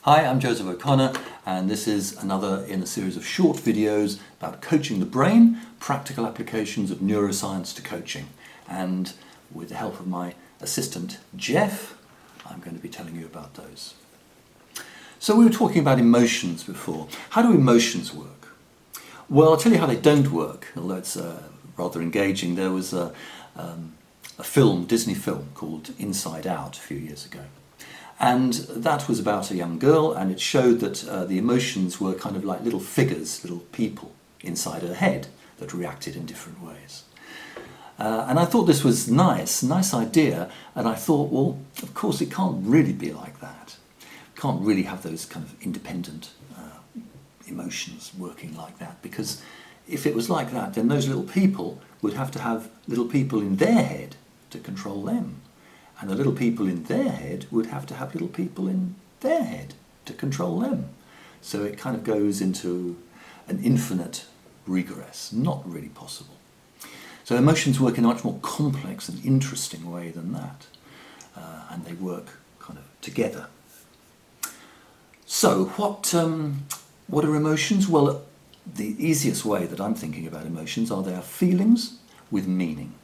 Hi, I'm Joseph O'Connor, and this is another in a series of short videos about coaching the brain, practical applications of neuroscience to coaching. And with the help of my assistant, Jeff, I'm going to be telling you about those. So we were talking about emotions before. How do emotions work? Well, I'll tell you how they don't work, although it's rather engaging. There was a Disney film called Inside Out a few years ago. And that was about a young girl, and it showed that the emotions were kind of like little figures, little people inside her head that reacted in different ways. And I thought this was nice idea, and I thought, well, of course it can't really be like that. Can't really have those kind of independent emotions working like that, because if it was like that, then those little people would have to have little people in their head to control them. And the little people in their head would have to have little people in their head to control them. So it kind of goes into an infinite regress, not really possible. So emotions work in a much more complex and interesting way than that. And they work kind of together. So what are emotions? Well, the easiest way that I'm thinking about emotions are they are feelings with meaning.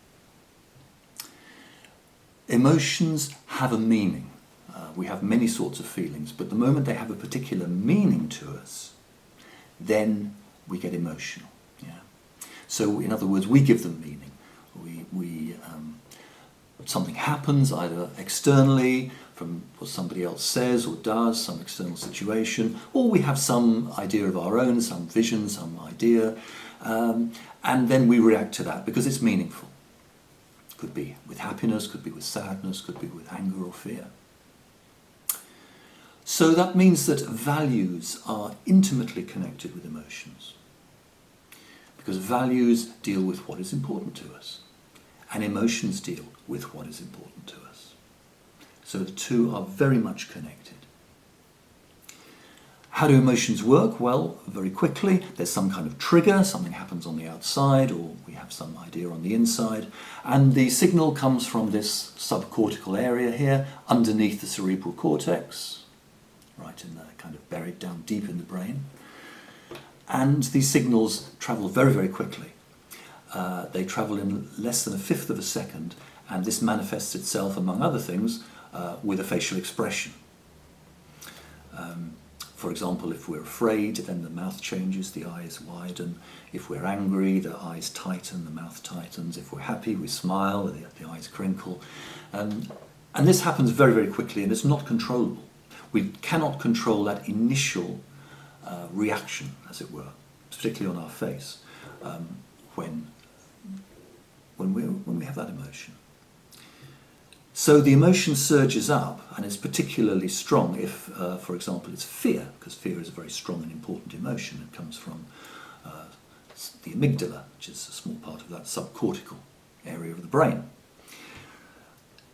Emotions have a meaning. We have many sorts of feelings, but the moment they have a particular meaning to us, then we get emotional. Yeah. So in other words, we give them meaning. Something happens either externally from what somebody else says or does, some external situation, or we have some idea of our own, some vision, some idea, and then we react to that because it's meaningful. Could be with happiness, could be with sadness, could be with anger or fear. So that means that values are intimately connected with emotions, because values deal with what is important to us, and emotions deal with what is important to us. So the two are very much connected. How do emotions work? Well, very quickly, there's some kind of trigger, something happens on the outside, or we have some idea on the inside, and the signal comes from this subcortical area here, underneath the cerebral cortex, right in the kind of buried down deep in the brain. And these signals travel very, very quickly. They travel in less than a fifth of a second, and this manifests itself, among other things, with a facial expression. For example, if we're afraid, then the mouth changes, the eyes widen. If we're angry, the eyes tighten, the mouth tightens. If we're happy, we smile, the eyes crinkle. And this happens very, very quickly, and it's not controllable. We cannot control that initial reaction, as it were, particularly on our face, when we have that emotion. So the emotion surges up, and it's particularly strong if, for example, it's fear, because fear is a very strong and important emotion. It comes from the amygdala, which is a small part of that subcortical area of the brain.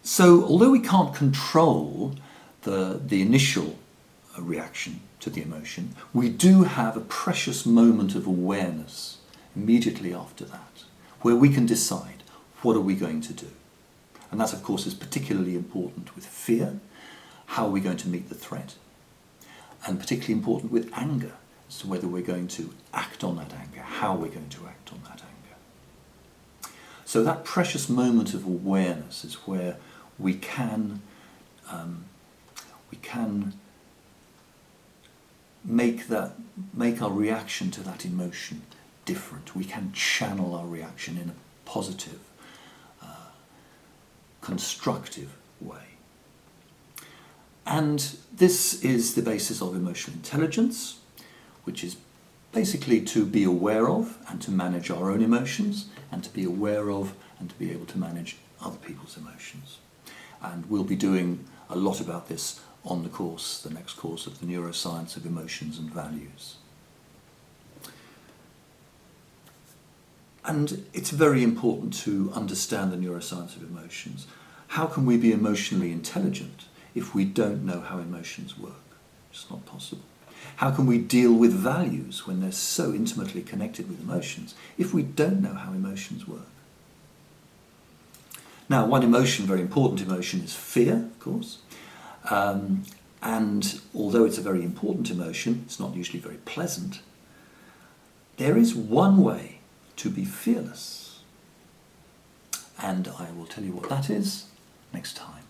So although we can't control the initial reaction to the emotion, we do have a precious moment of awareness immediately after that, where we can decide, what are we going to do? And that, of course, is particularly important with fear. How are we going to meet the threat? And particularly important with anger, as to whether we're going to act on that anger, how we're going to act on that anger. So that precious moment of awareness is where we can make our reaction to that emotion different. We can channel our reaction in a positive, constructive way. And this is the basis of emotional intelligence, which is basically to be aware of and to manage our own emotions, and to be aware of and to be able to manage other people's emotions. And we'll be doing a lot about this on the next course of the neuroscience of emotions and values. And it's very important to understand the neuroscience of emotions. How can we be emotionally intelligent if we don't know how emotions work? It's not possible. How can we deal with values when they're so intimately connected with emotions if we don't know how emotions work? Now, one emotion, very important emotion, is fear, of course. And although it's a very important emotion, it's not usually very pleasant. There is one way to be fearless. And I will tell you what that is next time.